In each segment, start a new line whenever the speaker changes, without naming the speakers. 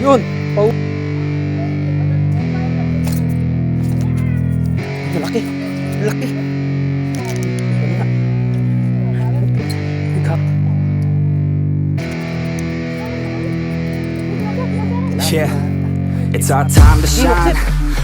Yun. Malaki. Malaki.
Yeah, it's our time to shine.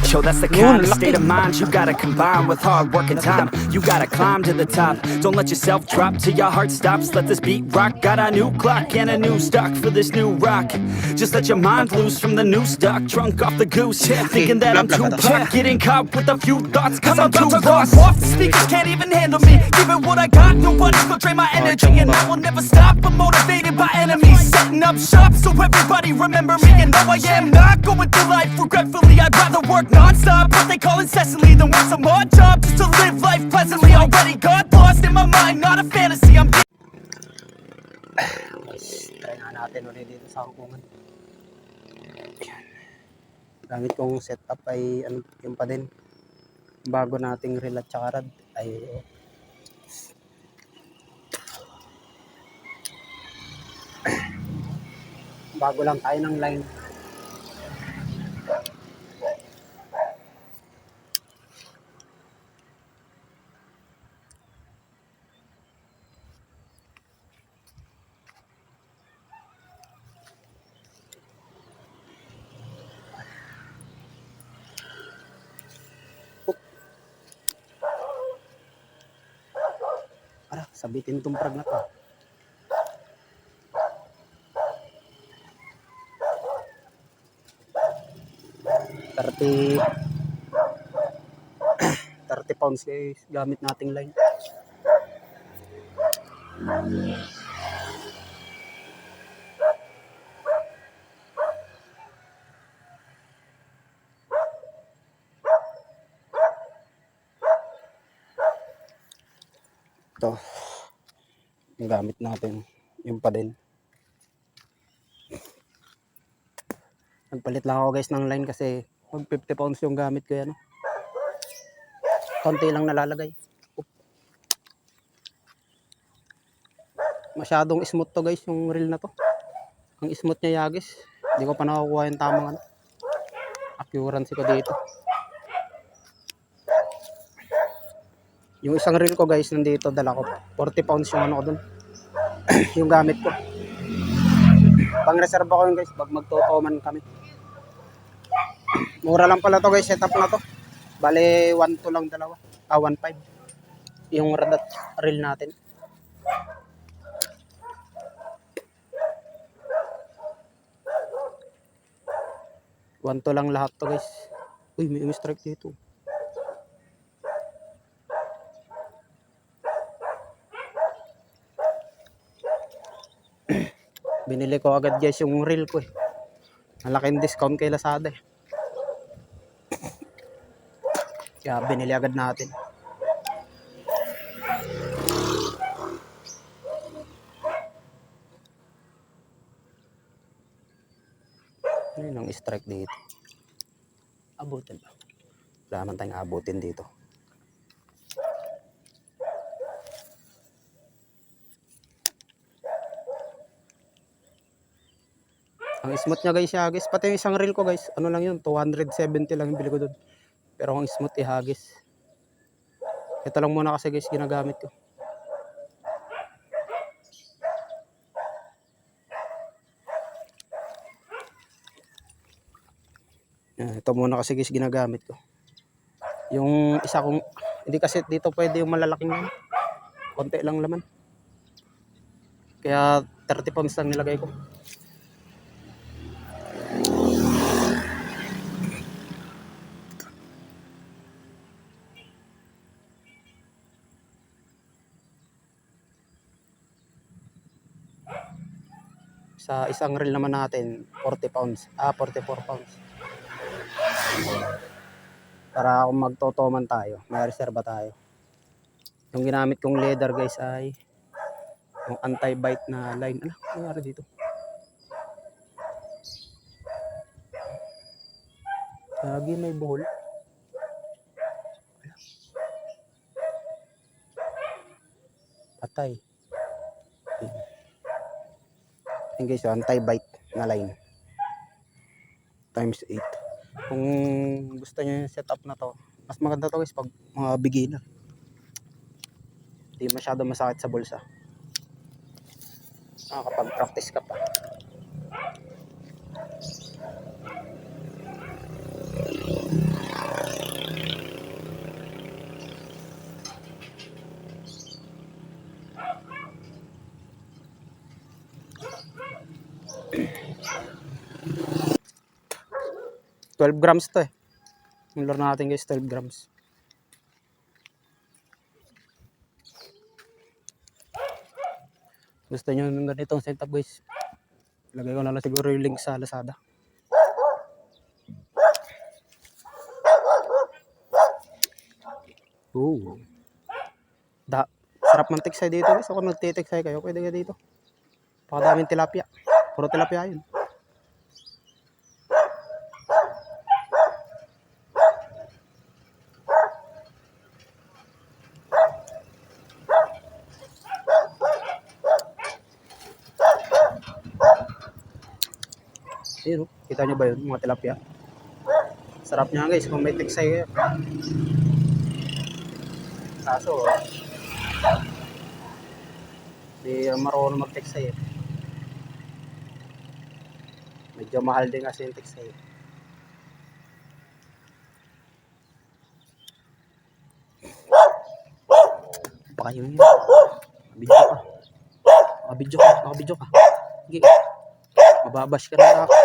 Yo, that's the kind of state of mind you gotta combine with hard work and time. You gotta climb to the top. Don't let yourself drop till your heart stops. Let this beat rock. Got a new clock and a new stock for this new rock. Just let your mind loose from the new stock. Drunk off the goose, thinking that I'm too hot. Getting caught with a few thoughts, cause I'm too lost. Off the speakers can't even handle me. Giving what I got, nobody's gonna drain my energy. And I will never stop, I'm motivated by enemies. Setting up shop so everybody remember me. And though I am not going through life regretfully, I'd rather work non-stop, what they call incessantly, than work some odd job just to live life pleasantly. Already got lost in my mind, not a fantasy. I'm
try nga natin ulit dito sa hangkungan. Gamit kong setup ay ano, yung pa din bago nating reel at saka rad ay bago lang tayo ng line. Sabitin tong prag na to. £30 guys gamit nating line. Ito yung gamit natin, yung pa din. Nagpalit lang ako guys ng line kasi mag £50 yung gamit ko yan. Konti lang nalalagay. Masyadong smooth to guys yung reel na to. Ang smooth niya yagis. Hindi ko pa nakukuha yung tamang accuracy ko dito. Yung isang reel ko guys nandito, dala ko £40 yung ano ko dun. Yung gamit ko. Pang reserva ko yun guys pag magtotoman kami. Mura lang pala to guys, setup na to. Bale 1.2 lang dalawa. 1.5 yung reel natin. Wanto lang lahat to guys. Uy, may strike dito. Binili ko agad guys yung reel ko eh. Malaking discount kay Lazada eh. Kaya binili agad natin. Ano yung strike dito? Abutin ba? Wala naman tayong abutin dito. Ang smooth niya guys, hagis. Pati yung isang reel ko guys, ano lang yun, 270 lang yung bili ko doon. Pero ang smooth ihagis. Ito lang muna kasi guys ginagamit ko. Ito muna kasi guys ginagamit ko. Yung isa kong, hindi kasi dito pwede yung malalaking laman. Konti lang laman. Kaya £30 lang nilagay ko. Sa isang reel naman natin, £40. 44 pounds. Para kung magtotoman tayo, may reserva tayo. Yung ginamit kong leather guys ay yung anti-bite na line. Ano nangyari dito? Lagi may buhol. Patay. Yung guys, yung anti-bite na line. times 8. Kung gusto niyo yung setup na to, mas maganda to guys pag mga beginner. Hindi masyado masakit sa bulsa. Kapag practice ka pa. $12 to eh. Yung lure natin guys, 12 grams. Gusto nyo ng ganitong setup guys, lagay ko na lang siguro yung link sa Lazada. Ooh. Sarap ng tiksay dito guys. Ako nagtitiksay kayo, pwede ka dito. Pakadaming tilapia. Puro tilapia yun. Ayun, kita nyo ba yun, mga tilapia? Sarap niya guys kung may tiksay kayo. Kaso, di marunong mag-tiksay eh. Medyo mahal din kasi yung tiksay. Pa kayo yun. Makabidyo ka. Sige. Mababash ka na ako.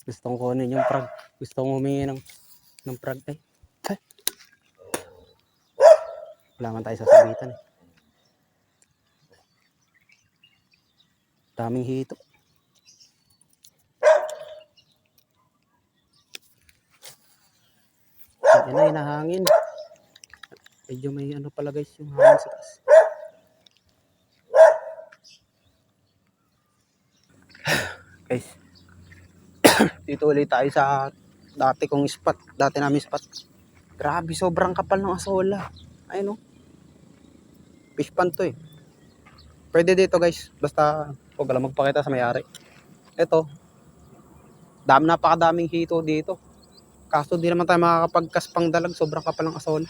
Gustong kunin yung prag. Gustong humingi ng prag. Ay. Wala man tayo sasabitan eh. Daming hito. Yan na, hinahangin. Medyo may ano pala guys yung hangin sa taas. Guys. Dito ulit tayo sa dati kong spot. Dati namin spot. Grabe, sobrang kapal ng asola. Ayun o. Fish pan to eh. Pwede dito guys. Basta huwag lang magpakita sa may-ari. Ito. Napakadaming hito dito. Kaso di naman tayo makakapagkaspang dalag. Sobrang kapal ng asola.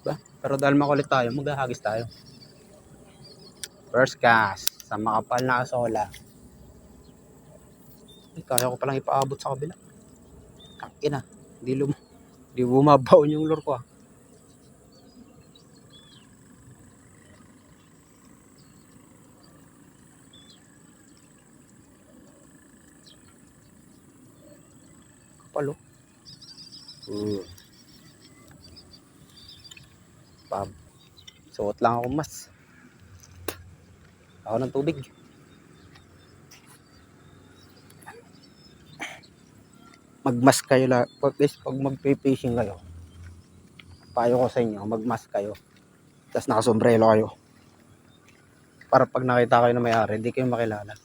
Diba? Pero dahil makulit tayo, maghahagis tayo. First cast sa makapal na asola. Ay, kaya ko palang ipaabot sa kabila. Ina, di bumabaw yung lure ko ah. Kapal oh. Suot lang ako mas. Ako ng tubig. Magmask kayo lang. Pag magpe-fishing kayo, payo ko sa inyo, magmask kayo. Tapos nakasombrero kayo. Para pag nakita kayo na may-ari, hindi kayo makilala.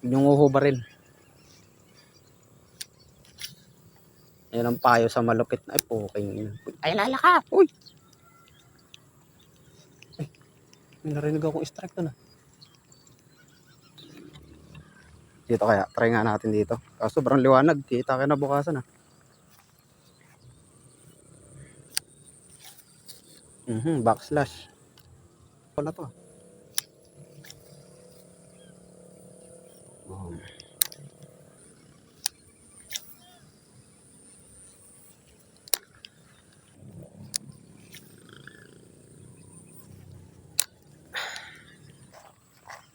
Yung uhubarin. Yan ang payo sa malupit na. Ay, puking. Ay, lalaka! Uy! Ay, may narinig akong strike doon ah. Dito kaya, try nga natin dito. Kaso sobrang liwanag, kita kayo na bukasan ah. Backslash. Wala to ah.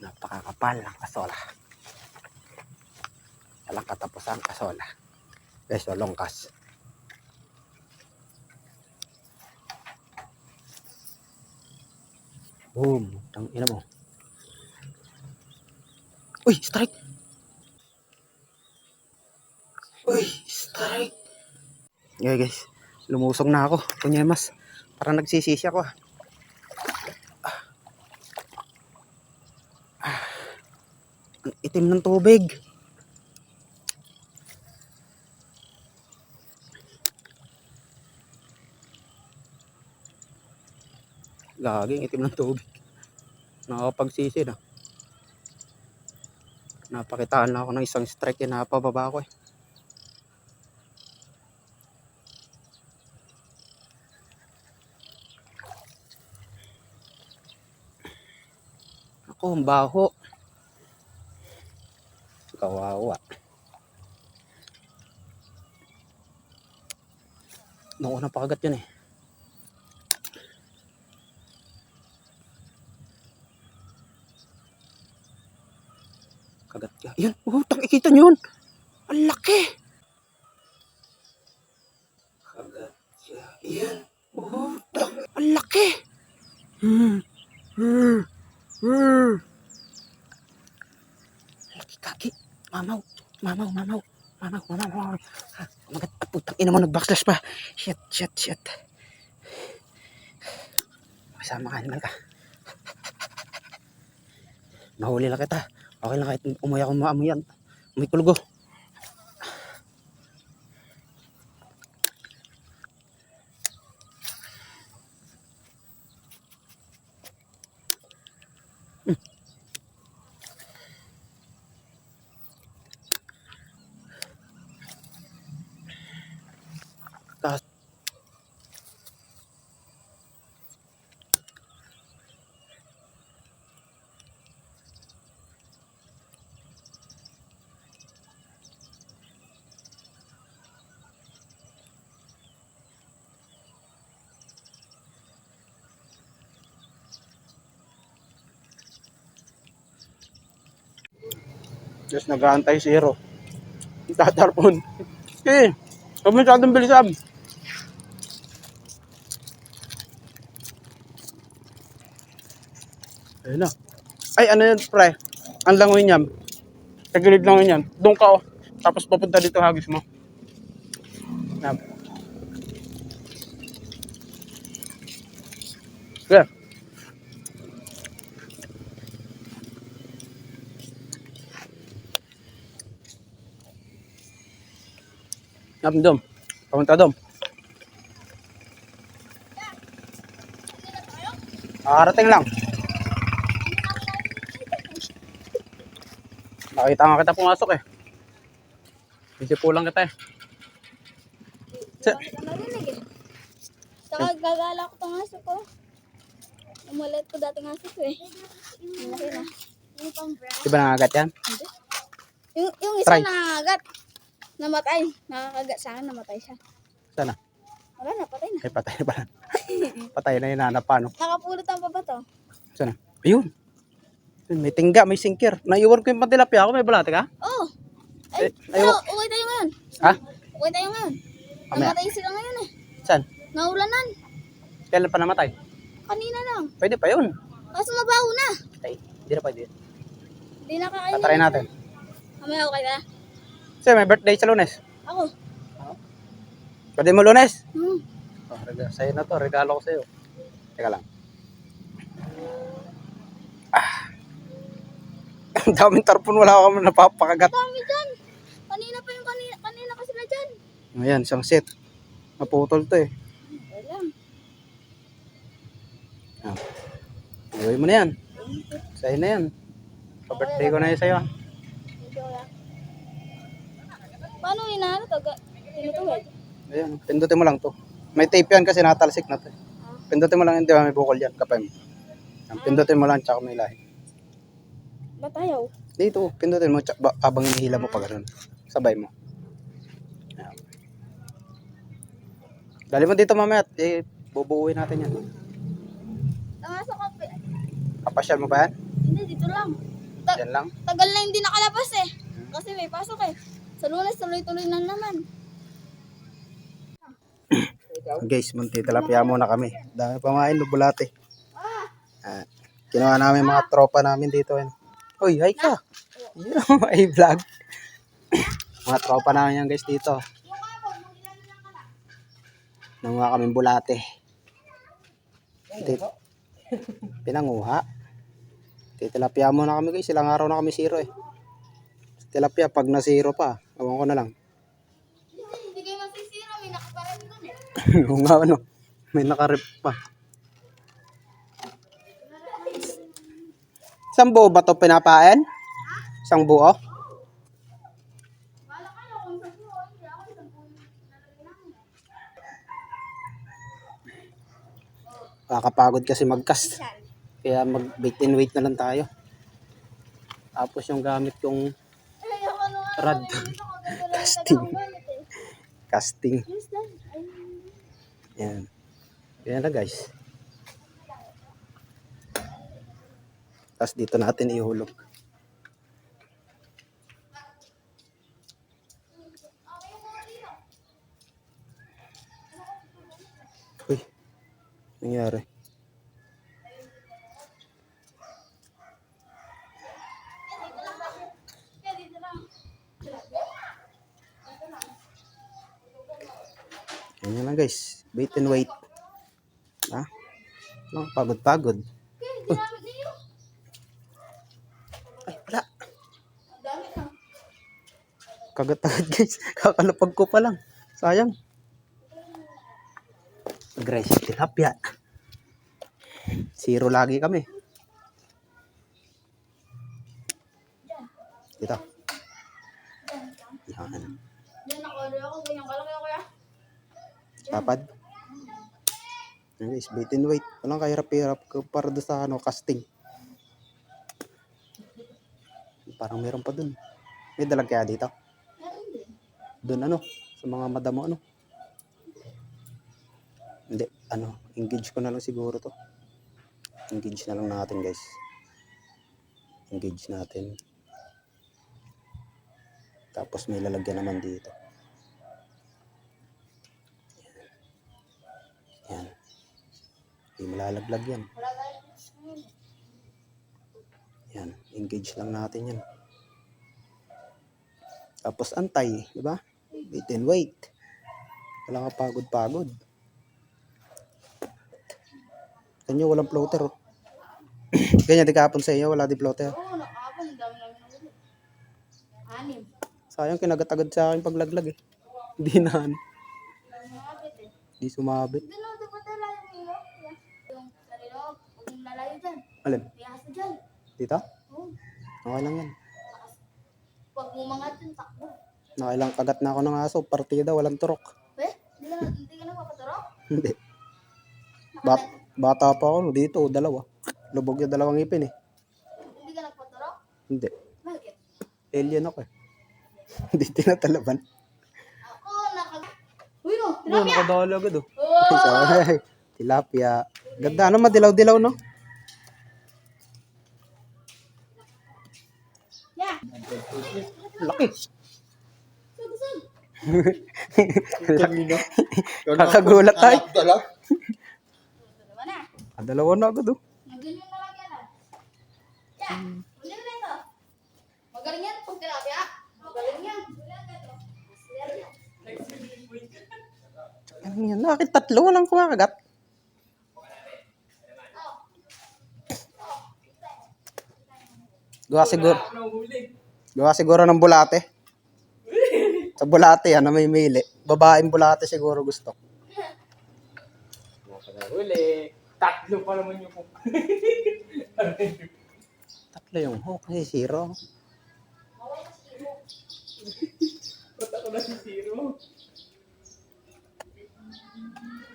Napakakapal ng kasola. Walang katapusan kasola. Guys, walang kas. Boom. Tangina mo. Uy, strike. Uy, strike. Okay guys, lumusong na ako. Kunyemas. Parang nagsisisi ako ah. Ang itim ng tubig. Gaging itim ng tubig. Nakakapagsisi na. Napakitaan lang ako ng isang strike na napababa ko eh. Ako, ang baho. Kawawa. Naku, napakagat yun eh. Kagat ka. Yan, ikita nyo yun. Ang laki. Kagat siya. Yan. Ang laki. Laki kaki. Mamaw. Magat. Putang ina mo, nag-backslash pa. Shit. Kasama ka, animal ka. Nahuli lang kita. Okay lang kahit umuya akong maamoy yan. May kulgo. Tapos, just nag-aantay si Hero. Tatarpon. Okay. Huwag mo masyadong bilisan. Ayun na. Ay, ano yun, pre? Ang langoy niyan. Sa gilid langoy niyan. Doon ka, oh. Tapos papunta dito hagis mo. Yan. Yeah. Yan, dom. Papunta dom. Nakarating lang. Nakita nga kita pumasok eh. Isipulang kita eh.
Saka gagala ko pang aso ko. Umulit ko dating aso ko eh. Malaki na.
Di ba nangagat yan?
Hindi. Yung isa
Try.
nangangagat. Namatay. Nakakagat sa akin, namatay siya.
Sana.
Wala na, patay na.
Ay, patay na pala. Patay na yun, hanap pa, no?
Nakapulot ang pabato.
Sana. Ayun. May tingga, may singkir. Naiwan ko yung pantilapia ako, may bulate ka?
Oo. Ay,
Ayaw.
uwi tayo ngayon.
Ha?
Uwi tayo ngayon.
Mamaya.
Namatay sila ngayon eh.
Saan?
Naulanan.
Kailan pa namatay?
Kanina lang.
Pwede pa yun.
Kaso mabaho na.
Ay, hindi na pwede.
Hindi na kakain.
Tatry natin.
Mamaya okay na.
Kasi may birthday sa Lunes.
Ako.
Pwede mo Lunes? Oh, sa'yo na to, regalo ko sa'yo. Teka lang. Ang daming tarpon, wala ako napapakagat.
Dami dyan. Kanina pa sila dyan.
Ayan, isang set. Naputol to eh.
Okay lang.
Gawin mo na yan. Sa'yo na yan. Pa-birthday ko na yun sa'yo.
Medyo wala. Paano inaano to? Tinutuwid?
Ayan, pindutin mo lang to. May tape yan kasi natalsik na to. Pindutin mo lang, hindi ba may bukol yan, kapay mo. Yan, pindutin mo lang, tsaka may lahi.
Ba't ayaw?
Dito, pindutin mo, habang hinihila mo pa ganun. Sabay mo. Ayan. Dali mo dito mamaya, bubuuin natin yan.
Nangaso ka pa.
Kapasyal mo ba yan?
Hindi, dito lang.
Yan lang.
Tagal na hindi nakalabas eh. Kasi may pasok eh. Sa Lunes, tuloy-tuloy na naman.
Guys, munti tilapia muna kami. Dami pamain, bulate. Kinuha namin mga tropa namin dito. Uy, hi ka. Ay, vlog. Mga tropa namin yan guys dito. Nanguha kaming bulate. Pinanguha. Tilapia muna kami guys. Ilang araw na kami zero eh. Tilapia pag na zero pa. Ewan ko na lang.
Hindi kayo masisira, may nakaparang doon eh.
Oo nga ano. May nakarip pa. Isang buo ba ito pinapain? Isang buo?
Wala ka na kung sa buo. Hindi ako isang buo nalagay namin.
Kakapagod kasi mag-cast.
Saan?
Kaya mag-bait and wait na lang tayo. Tapos yung gamit kong
Ay, ako ano nga.
rod.
Dito ko ganda lang
Casting.
tagang gamit eh.
Casting.
Yes, Dan. Ay,
Yan. Yan na guys. Tapos dito natin ihulog. Uy. Nangyari.
kaya dito lang.
Yan lang guys. Bait and wait. Ha? Pagod-pagod.
Kaya ginamit niyo.
Ay, wala.
Ang dami na.
Kagat-kagat guys. Kakalapag ko pa lang. Sayang. Aggressive tilapia. Zero lagi kami. Dito. Yan.
Diyan ako. Ganyan ka lang kaya kuya.
Tapad. Yan guys, bait and wait. Walang kahirap-hirap para doon sa casting. Parang meron pa dun. May dalag kaya dito?
Meron din.
Dun sa mga madamo Hindi, engage ko na lang siguro to. Engage na lang natin guys. Engage natin. Tapos may lalagyan naman dito. Yan. Hindi malalaglag yan.
Wala tayo.
Yan, engage lang natin yan. Tapos antay, di ba? Wait and wait. Wala ka pagod-pagod. Kanyo walang floater. Oh. Ganyan di kahapon sa inyo, wala di floater.
Oo, nakapon. Ang dami namin nahuli. 6.
Sayang kinagat-agad sa akin paglaglag eh. Hindi na,
Nakapit eh.
hindi sumabit.
Doon lang, dapat talayo yung ilo. Yung sarili ko, huwag mong lalayo dyan.
Alin?
Kaya sa dyan.
Dito?
Oo.
Okay lang yan.
Pag bumangat dyan, takbo.
Nakailang kagat na ako ng aso, partida, walang turok.
Eh, hindi ka napapaturok?
Hindi. Bata pa ako, dito, dalawa. Lubog yung dalawang ipin eh.
Hindi ka nagpaturok?
Hindi.
Bakit?
Alien ako eh. Hindi tinatalaban.
Ako, Uy, no,
Oo,
tilapia!
nakadala agad oh.
Oh!
Sorry. Tilapia. Ganda, madilaw-dilaw no?
Yeah!
Laki.
Saan?
Kakagulat tayo.
Dalawa na.
Dalawa na agad oh.
Ganyan na lang yan ah. Yeah! Huli na ito. Magaling yan pag tilapia. Magaling yan.
Ano yan? Nakit tatlo walang kumakagat. Gawa siguro ng bulate. Sa bulate yan, may mili. Babaeng bulate siguro gusto.
Huli. Tatlo pa naman yung
Tatlo yung hook, zero.
Pata ko na si Zero.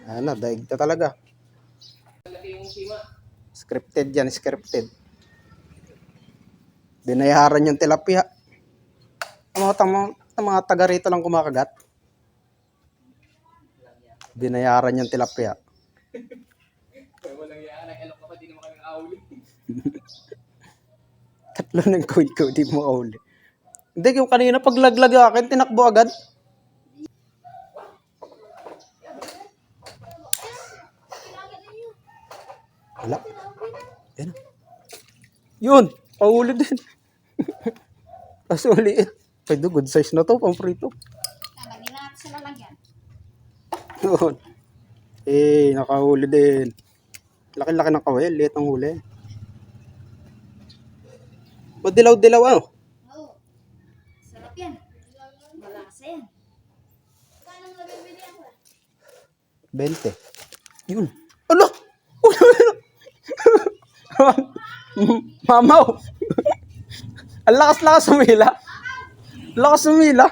Ano, daig na talaga.
Laki yung sima.
Scripted yan, scripted. Binayaran yung tilapia. Ang mga taga rito lang kumakagat. Binayaran yung tilapia.
Kaya walang yan. Nag-alok ka pa, di naman kami ahuli.
Tatlo ng ko, di mo uli. Hindi, yung kanina paglaglag akin, tinakbo agad. Wala. Yan. Yun, pauli din. Tapos uliit. Pwede, good size na to, pang prito.
Nalagyan na natin sa lalagyan.
Yun. Nakahuli din. Laki-laki ng kawel, liit ng huli. Madilaw-dilaw ano?
Oo. Sarap yan. Malasa yan. Paano mo nabibili ako?
20. Yun. Ano? Mamaw! Ang lakas-lakas sumila. Lakas sumila.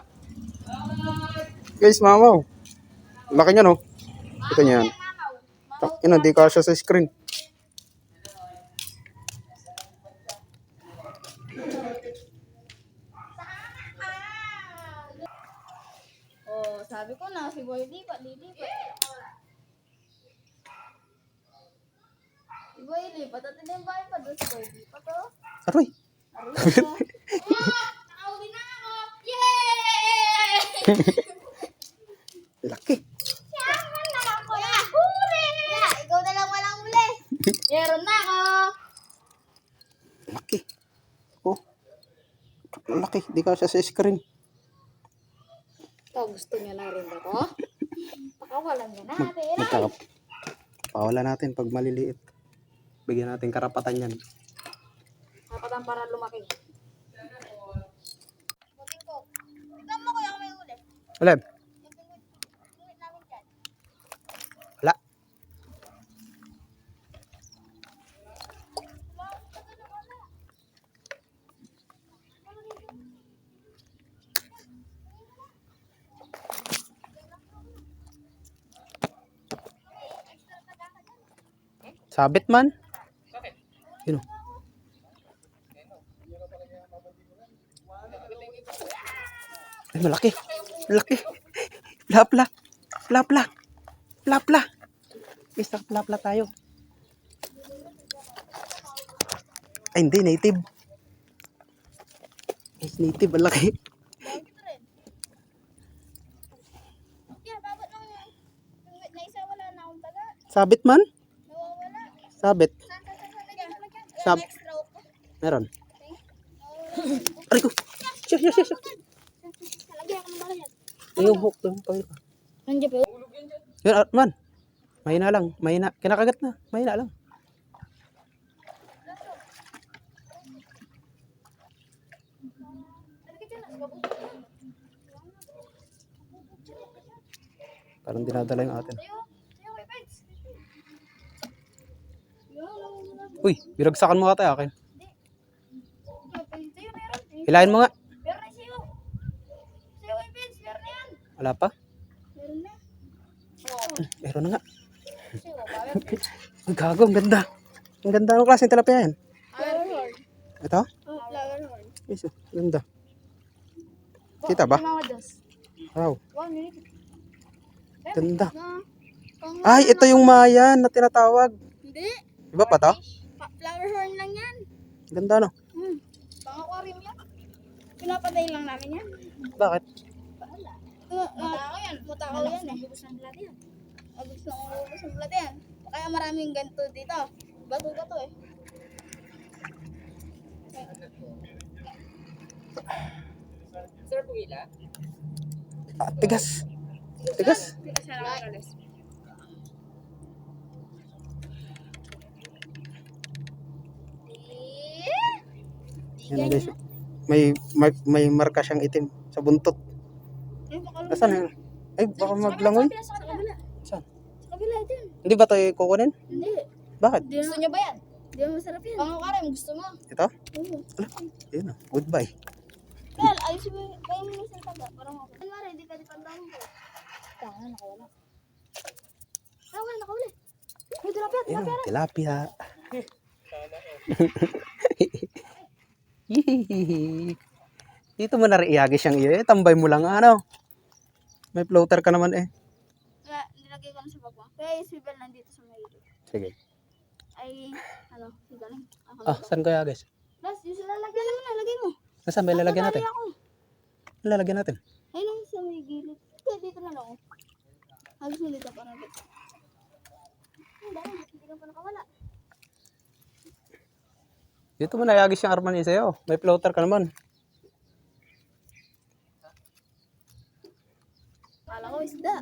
Guys, mamaw. Laki niya, no? Ito niyan. Ina, di kasya sa screen.
Oh, sabi ko na, si Boy lipat, lilipat. Si Boy lipat, at hindi yung bahay pa doon si Boy lipat, oh.
Aroy.
Nakauwi na ako! Yay!
Laki.
Yaman na ako! Huli! Ikaw na lang walang huli. Meron na ako!
Laki. Oh. Laki. Di kasya sa screen.
Ito, gusto niya na rin ba to? Pakawalan niya natin.
Pawalan natin pag maliliit. Bigyan natin karapatan yan.
Kapatan para lumaki. Buting ko. Tignan mo kaya may huli.
Alem.
Tingit namin dyan.
Wala. Sabit man. Yun. Oh. Ay, malaki. Malaki. Plapla. Plapla. Plapla. Guys, plapla tayo. Ay, hindi. Native. Guys, native. Ang laki.
Yeah, babot lang yun. Na isa wala na akong taga.
Sabit man.
Nawawala.
Sabit. Sab.
Extra ako.
Meron. Aray ko. Siya.
Talagyan ako ng mga yan.
Ayaw, hook. Pangil ka.
Nandiyan pa yun.
Yun, man. Mahina lang. Mahina. Kinakagat na. Mahina lang. Parang dinadala yung atin. Uy, biragsakan mo ka tayo akin. Hilahin mo nga.
Meron na siyo. Siyo yung pins. Meron na yan.
Wala pa?
Meron na.
Meron na nga.
Siyo. Meron.
Ang gago, ang ganda. Ang ganda ng klaseng tilapia yan.
Flower horn.
Ito?
Flower horn.
Yes, ganda. Kita ba?
Mga dos.
Wow,
1 minute.
ganda.
Pang-
Ay, ito yung mayan na tinatawag.
Hindi.
Iba pa to?
Flower horn lang yan.
Ganda, no?
Pang-aquarium yan. Pinapatay lang namin yan.
Bakit?
Mutakaw yan. Mutakaw yan eh. Ubus ng blood yan. Ubus ng blood yan. Kaya maraming ganito dito. Bato-bato eh.
Sir, pumila?
Ah, tigas. Tigas. Yan guys. May marka siyang itim sa buntot. Nasaan yun? Ay, baka maglangoy.
Sa kabila.
Saan?
Sa kabila din.
Hindi ba tayo kukunin?
Hindi.
Bakit?
Gusto niyo ba yan? Hindi mo masarap yan. Pang-aquarium, gusto mo?
Ito?
Oo.
Yun na. Goodbye.
Kaya, ayos mo, kaya mo na sa taga. Parang ako. Kunwari, hindi ka di pandang ko. Tanga, nakawala. Nakawala, nakawala. May tilapia,
Yun
tilapia.
na. Tilapia. Dito mo na rin iagis siyang iyo. Eh, tambay mo lang. Ano? May floater ka naman eh.
Kaya, nilagay ko na sa baba. Kaya yung swivel nandito sa may
Sige.
ay, ano, galing. Ako
Ah, saan kaya guys?
Plus, yung lalagyan mo na, lagay mo.
Nasaan ba ilalagyan natin?
Ako.
Ilalagyan natin.
Ayun lang sa may gilid. Kaya dito na lang. Hagis mo dito para dito. Hindi ka pa nakawala.
Dito mo na iagis yung Arman sa'yo. May floater ka naman.
Kala ko isda.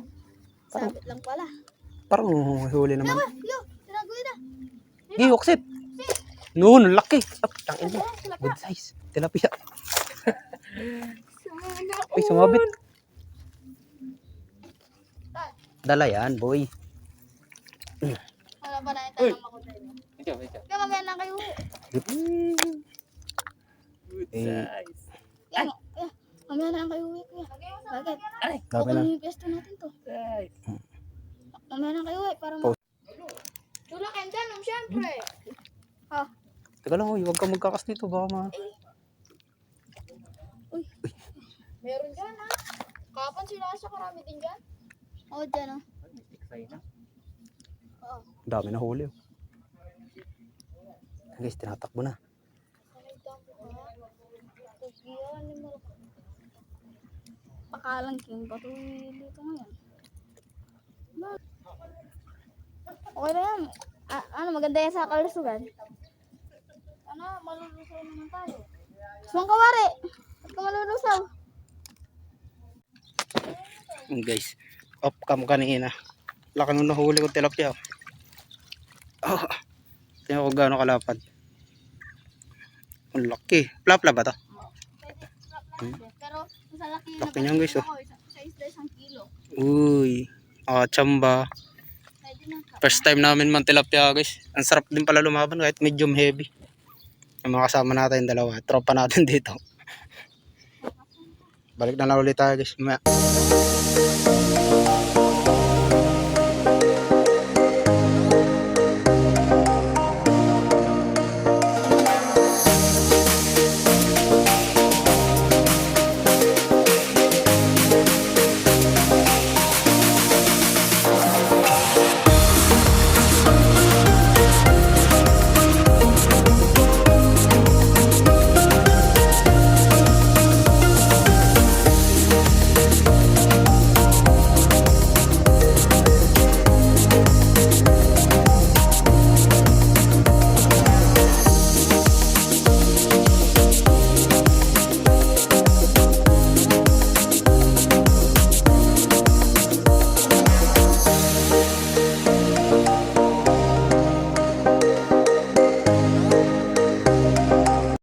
Sabit lang pala.
Parang huli naman.
Yo, tinagoy na.
Di, huksit. Noon, laki. Tangin mo. Good size. Tilapia. Ay, sumabit. Dala yan, boy.
Wala pa na yung tanong ako tayo.
Ito.
Kaya mamaya na kayo.
Eh,
Yan, mamaya na lang kayo uwi kuya. Bakit?
Dami na.
Okay, yung pwesto natin to. Mamaya na kayo uwi para Tula kayo dyan, siyempre.
Teka lang, uy, huwag kang magkakas dito. Baka
Meron dyan ha. Kapan sila sa karami din dyan? Oo, dyan ha.
dami na huli. Oh. Guys, tinatakbo na.
Pakalang king patuloy dito ngayon. Okay na yan. Ano, maganda yan sa kalusugan. Ano, malulusaw naman tayo. Sumang kawari. Ba't ka malulusaw?
Guys, off cam kanina. Laki nung nahuli ko tilapia. Oh, tingnan ko gaano kalapad. Ang laki. Plapla ba to?
Pero sa laki
Laki niyan, guys, oh.
Sa isda 1 kilo.
Uy, tsamba.
Pwede na.
First time namin man tilapia, guys. Ang sarap din pala lumaban kahit medium heavy. Yung mga kasama natin dalawa, tropa natin dito. Balik na lang ulit tayo, guys. Mamaya.